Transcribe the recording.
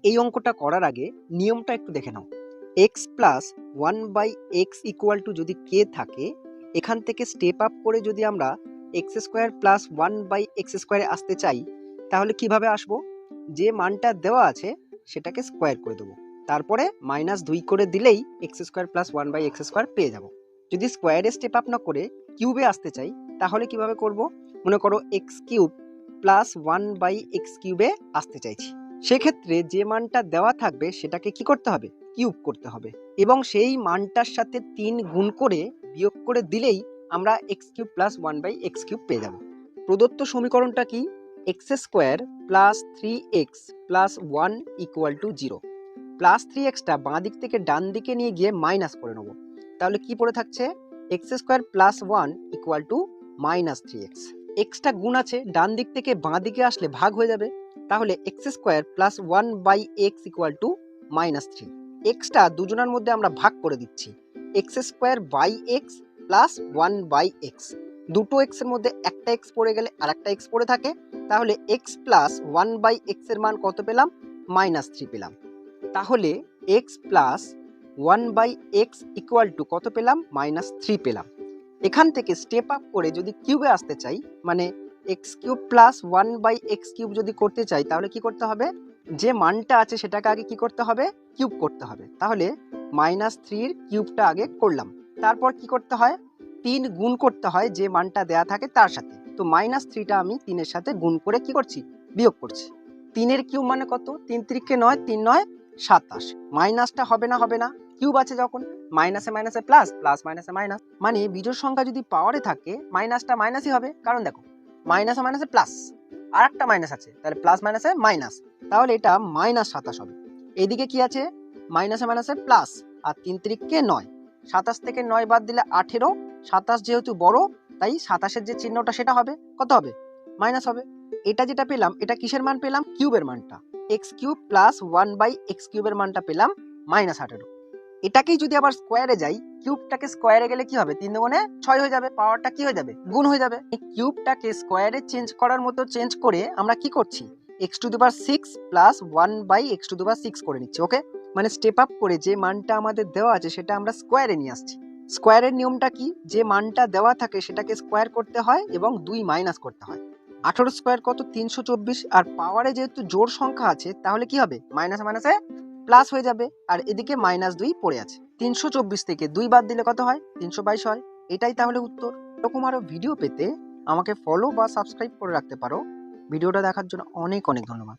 এই অঙ্কটা করার আগে নিয়মটা একটু দেখে নাও। X plus one by x equal to যদি কে থাকে, এখান থেকে স্টেপ আপ করে যদি আমরা x square plus one by x স্কোয়ারে আসতে চাই, তাহলে কিভাবে আসবো? যে মানটা দেওয়া আছে সেটাকে স্কোয়ার করে দেবো, তারপরে -2 করে দিলেই x square plus one by x square পেয়ে যাবো। যদি স্কোয়ারে স্টেপ আপ না করে কিউবে আসতে চাই, তাহলে কিভাবে করব? মনে করো x cube plus one by x কিউবে আসতে চাইছি। সেক্ষেত্রে যে মানটা দেওয়া থাকবে সেটাকে কি করতে হবে? কিউব করতে হবে, এবং সেই মানটার সাথে 3 গুণ করে বিয়োগ করে দিলেই আমরা x cube plus one by x cube পেয়ে যাব। প্রদত্ত সমীকরণটা কি? X square plus 3x plus 1 equal to 0। Plus 3xটা বাঁ দিক থেকে ডান দিকে নিয়ে গিয়ে মাইনাস করে নেবো। তাহলে কি পড়ে থাকছে? X square plus 1 equal two -3x। Extra গুণ আছে, ডান দিক থেকে বাঁ দিকে আসলে ভাগ হয়ে যাবে, তাহলে x square plus one by x equal to -3। এক্সটা দুজনের মধ্যে আমরা ভাগ করে দিচ্ছি, x square by x plus one by x. দুটো এক্সের মধ্যে একটা এক্স পড়ে গেলে আর একটা এক্স পড়ে থাকে, তাহলে x plus one by x এর মান কত পেলাম? -3 পেলাম। তাহলে x plus one by x equal to কত পেলাম? -3 পেলাম। এখান থেকে স্টেপ আপ করে যদি কিউবে আসতে চাই, মানে x cube plus one by x cube যদি করতে চাই, তাহলে কি করতে হবে? যে মানটা আছে সেটাকে আগে কি করতে হবে? কিউব করতে হবে। তাহলে -3 কিউবটা আগে করলাম, তারপর কি করতে হয়? 3 গুণ করতে হয় যে মানটা দেয়া থাকে তার সাথে। তো -3টা আমি 3-এর সাথে গুণ করে কি করছি? বিয়োগ করছি। 3-এর কিউব মানে কত? 3 3-কে 9, 3 9 27। মাইনাসটা হবে না? হবে না, কিউব আছে যখন। মাইনাসে মাইনাসে প্লাস, প্লাস মাইনাসে মাইনাস, মানে বিজোড় সংখ্যা যদি পাওয়ারে থাকে মাইনাসটা মাইনাসই হবে। কারণ দেখো, মাইনাসে মাইনাসে প্লাস, আর একটা মাইনাস আছে, তাহলে প্লাস মাইনাসে মাইনাস, তাহলে এটা -27 হবে। এদিকে কি আছে? মাইনাসে মাইনাসে প্লাস, আর 3 3-কে 9, 27 থেকে 9 বাদ দিলে 18। 27 যেহেতু বড়, তাই 27-এর যে চিহ্নটা সেটা হবে কত হবে? মাইনাস হবে। এটা যেটা পেলাম, এটা কিসের মান পেলাম? কিউবের মানটা। X cube plus one by x কিউবের মানটা পেলাম -18। এটাকেই যদি আবার স্কোয়ারে যাই, কিউবটাকে স্কোয়ারে গেলে কি হবে? 3 দুগুণে 6 হয়ে যাবে, পাওয়ারটা কি হয়ে যাবে? গুণ হয়ে যাবে। এই কিউবটাকে স্কোয়ারে চেঞ্জ করার মতো চেঞ্জ করে আমরা কি করছি? x⁻6 প্লাস 1/x⁻6 করে নিচ্ছি। ওকে, মানে স্টেপ আপ করে যে মানটা আমাদের দেওয়া আছে সেটা আমরা স্কোয়ারে নিয়ে আসছি। স্কোয়ারের নিয়মটা কি? যে মানটা দেওয়া থাকে সেটাকে স্কোয়ার করতে হয় এবং 2 মাইনাস করতে হয়। 18 স্কোয়ার কত? 324। আর পাওয়ারে যেহেতু জোড় সংখ্যা আছে, তাহলে কি হবে? মাইনাসে মাইনাসে প্লাস হয়ে যাবে, আর এদিকে -2 পড়ে আছে। 324 থেকে 2 বাদ দিলে কত হয়? 322 হয়। এটাই তাহলে উত্তর। এরকম আরো ভিডিও পেতে আমাকে ফলো বা সাবস্ক্রাইব করে রাখতে পারো। ভিডিওটা দেখার জন্য অনেক অনেক ধন্যবাদ।